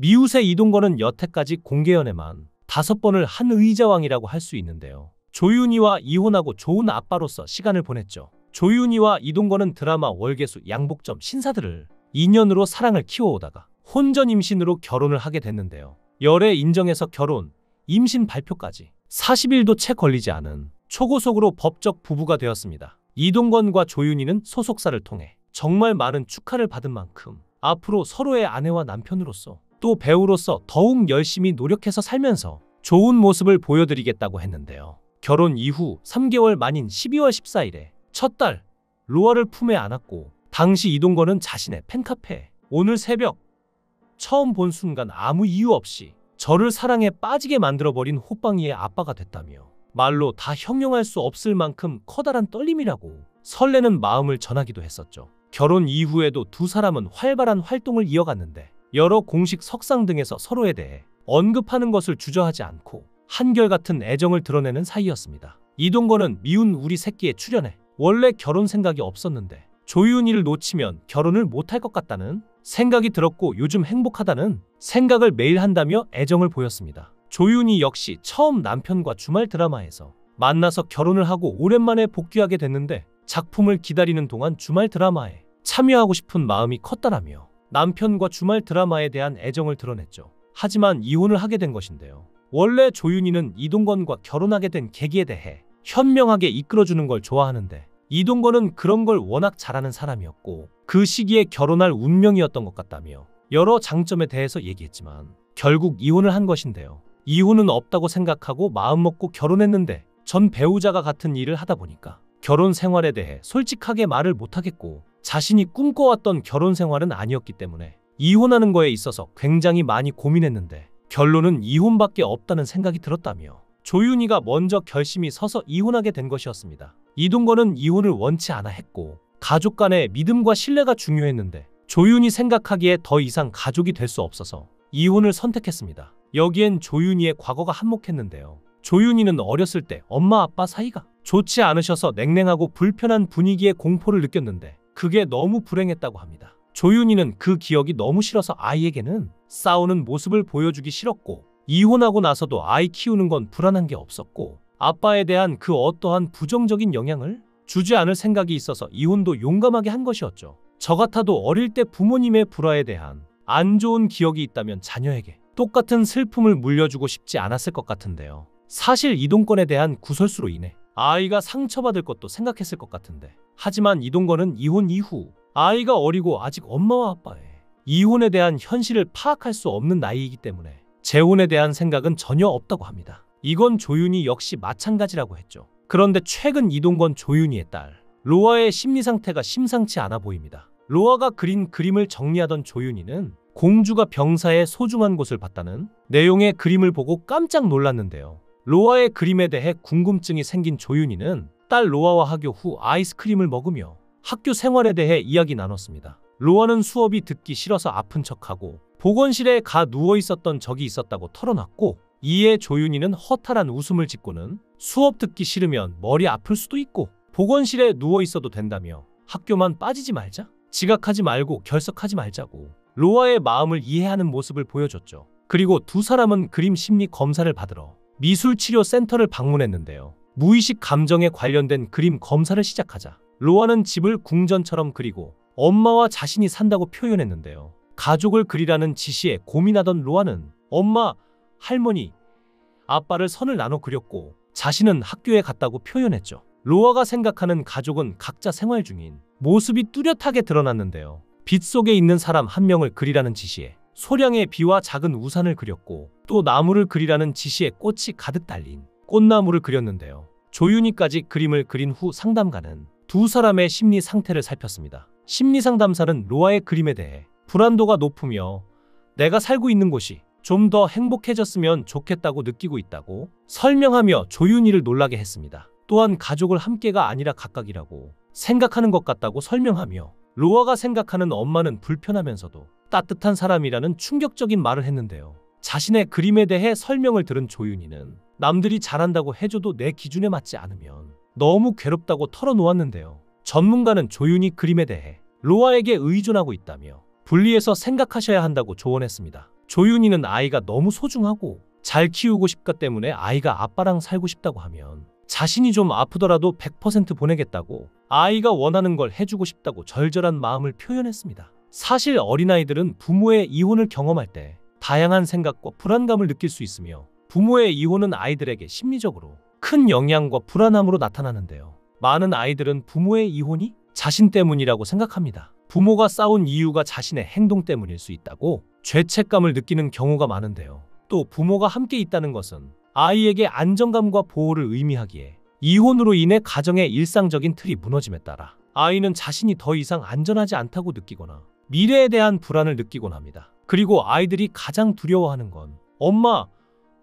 미우새 이동건은 여태까지 공개연애만 5번을 한 의자왕이라고 할 수 있는데요. 조윤희와 이혼하고 좋은 아빠로서 시간을 보냈죠. 조윤희와 이동건은 드라마 월계수 양복점 신사들을 2년으로 사랑을 키워오다가 혼전 임신으로 결혼을 하게 됐는데요. 열애 인정해서 결혼, 임신 발표까지 40일도 채 걸리지 않은 초고속으로 법적 부부가 되었습니다. 이동건과 조윤희는 소속사를 통해 정말 많은 축하를 받은 만큼 앞으로 서로의 아내와 남편으로서 또 배우로서 더욱 열심히 노력해서 살면서 좋은 모습을 보여드리겠다고 했는데요. 결혼 이후 3개월 만인 12월 14일에 첫 딸 로아를 품에 안았고 당시 이동건은 자신의 팬카페에 오늘 새벽 처음 본 순간 아무 이유 없이 저를 사랑에 빠지게 만들어버린 호빵이의 아빠가 됐다며 말로 다 형용할 수 없을 만큼 커다란 떨림이라고 설레는 마음을 전하기도 했었죠. 결혼 이후에도 두 사람은 활발한 활동을 이어갔는데 여러 공식 석상 등에서 서로에 대해 언급하는 것을 주저하지 않고 한결같은 애정을 드러내는 사이였습니다. 이동건은 미운 우리 새끼에 출연해 원래 결혼 생각이 없었는데 조윤희를 놓치면 결혼을 못할 것 같다는 생각이 들었고 요즘 행복하다는 생각을 매일 한다며 애정을 보였습니다. 조윤희 역시 처음 남편과 주말 드라마에서 만나서 결혼을 하고 오랜만에 복귀하게 됐는데 작품을 기다리는 동안 주말 드라마에 참여하고 싶은 마음이 컸다라며 남편과 주말 드라마에 대한 애정을 드러냈죠. 하지만 이혼을 하게 된 것인데요. 원래 조윤희는 이동건과 결혼하게 된 계기에 대해 현명하게 이끌어주는 걸 좋아하는데 이동건은 그런 걸 워낙 잘하는 사람이었고 그 시기에 결혼할 운명이었던 것 같다며 여러 장점에 대해서 얘기했지만 결국 이혼을 한 것인데요. 이혼은 없다고 생각하고 마음먹고 결혼했는데 전 배우자가 같은 일을 하다 보니까 결혼 생활에 대해 솔직하게 말을 못하겠고 자신이 꿈꿔왔던 결혼 생활은 아니었기 때문에 이혼하는 거에 있어서 굉장히 많이 고민했는데 결론은 이혼밖에 없다는 생각이 들었다며 조윤희가 먼저 결심이 서서 이혼하게 된 것이었습니다. 이동건은 이혼을 원치 않아 했고 가족 간의 믿음과 신뢰가 중요했는데 조윤희 생각하기에 더 이상 가족이 될 수 없어서 이혼을 선택했습니다. 여기엔 조윤희의 과거가 한몫했는데요. 조윤희는 어렸을 때 엄마 아빠 사이가 좋지 않으셔서 냉랭하고 불편한 분위기에 공포를 느꼈는데 그게 너무 불행했다고 합니다. 조윤희는 그 기억이 너무 싫어서 아이에게는 싸우는 모습을 보여주기 싫었고 이혼하고 나서도 아이 키우는 건 불안한 게 없었고 아빠에 대한 그 어떠한 부정적인 영향을 주지 않을 생각이 있어서 이혼도 용감하게 한 것이었죠. 저 같아도 어릴 때 부모님의 불화에 대한 안 좋은 기억이 있다면 자녀에게 똑같은 슬픔을 물려주고 싶지 않았을 것 같은데요. 사실 이동건에 대한 구설수로 인해 아이가 상처받을 것도 생각했을 것 같은데 하지만 이동건은 이혼 이후 아이가 어리고 아직 엄마와 아빠의 이혼에 대한 현실을 파악할 수 없는 나이이기 때문에 재혼에 대한 생각은 전혀 없다고 합니다. 이건 조윤희 역시 마찬가지라고 했죠. 그런데 최근 이동건 조윤희의 딸 로아의 심리 상태가 심상치 않아 보입니다. 로아가 그린 그림을 정리하던 조윤희는 공주가 병사의 소중한 곳을 봤다는 내용의 그림을 보고 깜짝 놀랐는데요. 로아의 그림에 대해 궁금증이 생긴 조윤희는 딸 로아와 하교 후 아이스크림을 먹으며 학교 생활에 대해 이야기 나눴습니다. 로아는 수업이 듣기 싫어서 아픈 척하고 보건실에 가 누워있었던 적이 있었다고 털어놨고 이에 조윤희는 허탈한 웃음을 짓고는 수업 듣기 싫으면 머리 아플 수도 있고 보건실에 누워있어도 된다며 학교만 빠지지 말자, 지각하지 말고 결석하지 말자고 로아의 마음을 이해하는 모습을 보여줬죠. 그리고 두 사람은 그림 심리 검사를 받으러 미술치료센터를 방문했는데요. 무의식 감정에 관련된 그림 검사를 시작하자 로아는 집을 궁전처럼 그리고 엄마와 자신이 산다고 표현했는데요. 가족을 그리라는 지시에 고민하던 로아는 엄마, 할머니, 아빠를 선을 나눠 그렸고 자신은 학교에 갔다고 표현했죠. 로아가 생각하는 가족은 각자 생활 중인 모습이 뚜렷하게 드러났는데요. 빛 속에 있는 사람 한 명을 그리라는 지시에 소량의 비와 작은 우산을 그렸고 또 나무를 그리라는 지시에 꽃이 가득 달린 꽃나무를 그렸는데요. 조윤희까지 그림을 그린 후 상담가는 두 사람의 심리 상태를 살폈습니다. 심리상담사는 로아의 그림에 대해 불안도가 높으며 내가 살고 있는 곳이 좀 더 행복해졌으면 좋겠다고 느끼고 있다고 설명하며 조윤희를 놀라게 했습니다. 또한 가족을 함께가 아니라 각각이라고 생각하는 것 같다고 설명하며 로아가 생각하는 엄마는 불편하면서도 따뜻한 사람이라는 충격적인 말을 했는데요. 자신의 그림에 대해 설명을 들은 조윤희는 남들이 잘한다고 해줘도 내 기준에 맞지 않으면 너무 괴롭다고 털어놓았는데요. 전문가는 조윤희 그림에 대해 로아에게 의존하고 있다며 분리해서 생각하셔야 한다고 조언했습니다. 조윤희는 아이가 너무 소중하고 잘 키우고 싶기 때문에 아이가 아빠랑 살고 싶다고 하면 자신이 좀 아프더라도 100% 보내겠다고 아이가 원하는 걸 해주고 싶다고 절절한 마음을 표현했습니다. 사실 어린아이들은 부모의 이혼을 경험할 때 다양한 생각과 불안감을 느낄 수 있으며 부모의 이혼은 아이들에게 심리적으로 큰 영향과 불안함으로 나타나는데요. 많은 아이들은 부모의 이혼이 자신 때문이라고 생각합니다. 부모가 싸운 이유가 자신의 행동 때문일 수 있다고 죄책감을 느끼는 경우가 많은데요. 또 부모가 함께 있다는 것은 아이에게 안정감과 보호를 의미하기에 이혼으로 인해 가정의 일상적인 틀이 무너짐에 따라 아이는 자신이 더 이상 안전하지 않다고 느끼거나 미래에 대한 불안을 느끼곤 합니다. 그리고 아이들이 가장 두려워하는 건 엄마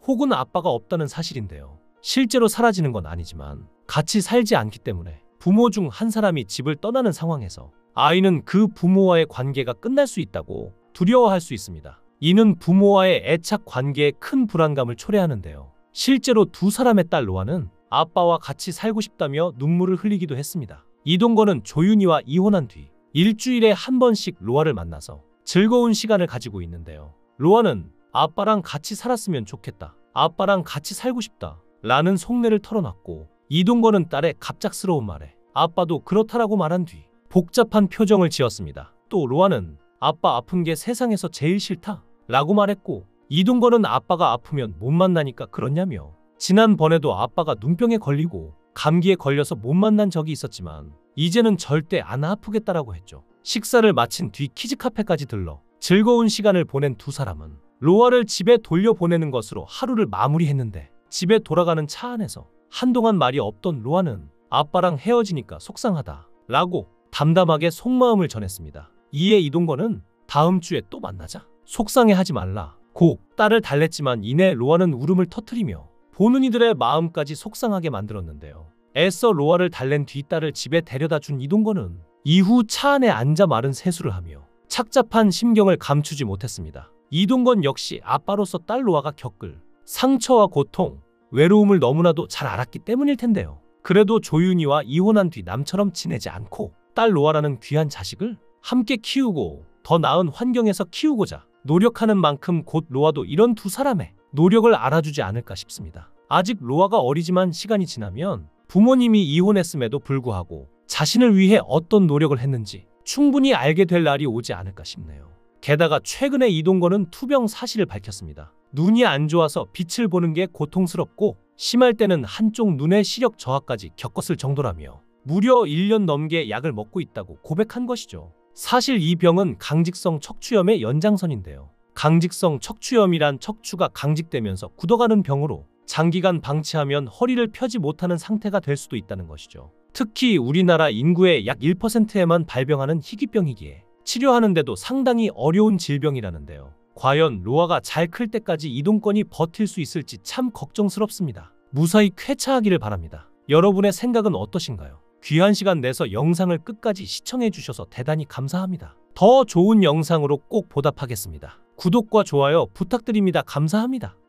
혹은 아빠가 없다는 사실인데요. 실제로 사라지는 건 아니지만 같이 살지 않기 때문에 부모 중 한 사람이 집을 떠나는 상황에서 아이는 그 부모와의 관계가 끝날 수 있다고 두려워할 수 있습니다. 이는 부모와의 애착 관계에 큰 불안감을 초래하는데요. 실제로 두 사람의 딸 로아는 아빠와 같이 살고 싶다며 눈물을 흘리기도 했습니다. 이동건은 조윤희와 이혼한 뒤 일주일에 한 번씩 로아를 만나서 즐거운 시간을 가지고 있는데요. 로아는 아빠랑 같이 살았으면 좋겠다. 아빠랑 같이 살고 싶다. 라는 속내를 털어놨고 이동건은 딸의 갑작스러운 말에 아빠도 그렇다라고 말한 뒤 복잡한 표정을 지었습니다. 또 로아는 아빠 아픈 게 세상에서 제일 싫다. 라고 말했고 이동건은 아빠가 아프면 못 만나니까 그렇냐며 지난번에도 아빠가 눈병에 걸리고 감기에 걸려서 못 만난 적이 있었지만 이제는 절대 안 아프겠다라고 했죠. 식사를 마친 뒤 키즈카페까지 들러 즐거운 시간을 보낸 두 사람은 로아를 집에 돌려보내는 것으로 하루를 마무리했는데 집에 돌아가는 차 안에서 한동안 말이 없던 로아는 아빠랑 헤어지니까 속상하다 라고 담담하게 속마음을 전했습니다. 이에 이동건은 다음 주에 또 만나자. 속상해하지 말라. 고 딸을 달랬지만 이내 로아는 울음을 터뜨리며 보는 이들의 마음까지 속상하게 만들었는데요. 애써 로아를 달랜 뒤 딸을 집에 데려다 준 이동건은 이후 차 안에 앉아 마른 세수를 하며 착잡한 심경을 감추지 못했습니다. 이동건 역시 아빠로서 딸 로아가 겪을 상처와 고통, 외로움을 너무나도 잘 알았기 때문일 텐데요. 그래도 조윤희와 이혼한 뒤 남처럼 지내지 않고 딸 로아라는 귀한 자식을 함께 키우고 더 나은 환경에서 키우고자 노력하는 만큼 곧 로아도 이런 두 사람의 노력을 알아주지 않을까 싶습니다. 아직 로아가 어리지만 시간이 지나면 부모님이 이혼했음에도 불구하고 자신을 위해 어떤 노력을 했는지 충분히 알게 될 날이 오지 않을까 싶네요. 게다가 최근에 이동건은 투병 사실을 밝혔습니다. 눈이 안 좋아서 빛을 보는 게 고통스럽고 심할 때는 한쪽 눈의 시력 저하까지 겪었을 정도라며 무려 1년 넘게 약을 먹고 있다고 고백한 것이죠. 사실 이 병은 강직성 척추염의 연장선인데요. 강직성 척추염이란 척추가 강직되면서 굳어가는 병으로 장기간 방치하면 허리를 펴지 못하는 상태가 될 수도 있다는 것이죠. 특히 우리나라 인구의 약 1%에만 발병하는 희귀병이기에 치료하는데도 상당히 어려운 질병이라는데요. 과연 로아가 잘 클 때까지 이동건이 버틸 수 있을지 참 걱정스럽습니다. 무사히 쾌차하기를 바랍니다. 여러분의 생각은 어떠신가요? 귀한 시간 내서 영상을 끝까지 시청해 주셔서 대단히 감사합니다. 더 좋은 영상으로 꼭 보답하겠습니다. 구독과 좋아요 부탁드립니다. 감사합니다.